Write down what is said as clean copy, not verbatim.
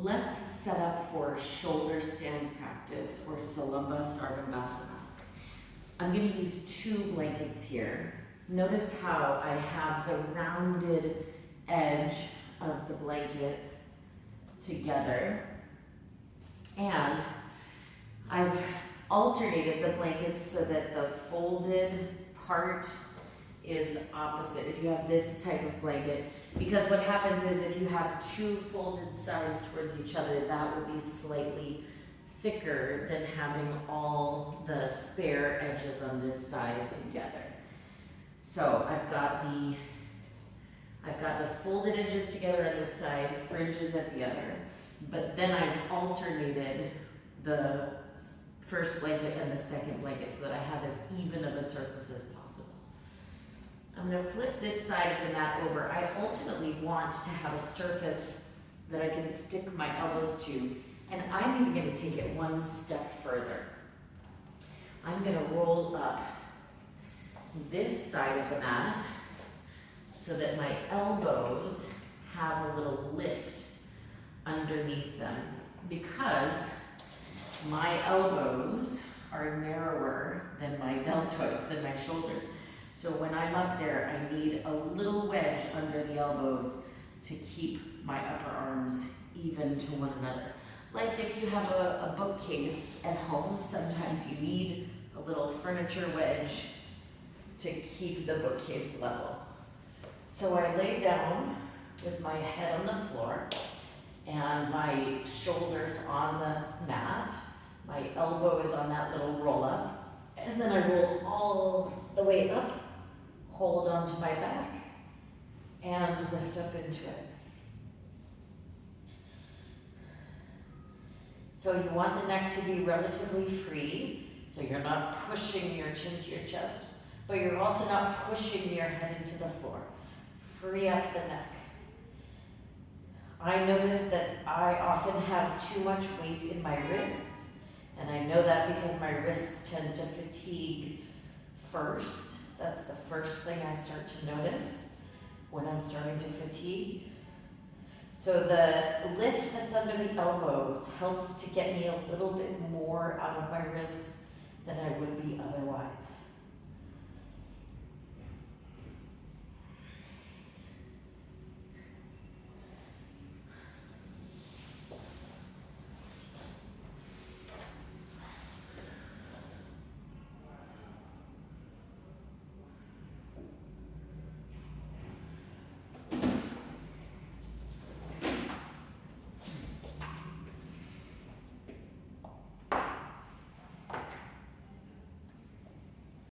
Let's set up for shoulder stand practice or salamba sarvangasana. I'm going to use 2 blankets here. Notice how I have the rounded edge of the blanket together, and I've alternated the blankets so that the folded part is opposite if you have this type of blanket, because what happens is if you have 2 folded sides towards each other, that will be slightly thicker than having all the spare edges on this side together. So I've got the folded edges together on this side, fringes at the other, but then I've alternated the first blanket and the second blanket so that I have as even of a surface as possible. I'm going to flip this side of the mat over. I ultimately want to have a surface that I can stick my elbows to, and I'm even going to take it one step further. I'm going to roll up this side of the mat so that my elbows have a little lift underneath them, because my elbows are narrower than my deltoids, than my shoulders. So when I'm up there, I need a little wedge under the elbows to keep my upper arms even to one another. Like if you have a bookcase at home, sometimes you need a little furniture wedge to keep the bookcase level. So I lay down with my head on the floor and my shoulders on the mat. My elbow is on that little roll up, and then I roll all the way up, hold onto my back, and lift up into it. So you want the neck to be relatively free, so you're not pushing your chin to your chest, but you're also not pushing your head into the floor. Free up the neck. I notice that I often have too much weight in my wrists, and I know that because my wrists tend to fatigue first. That's the first thing I start to notice when I'm starting to fatigue. So the lift that's under the elbows helps to get me a little bit more out of my wrists than I would be otherwise.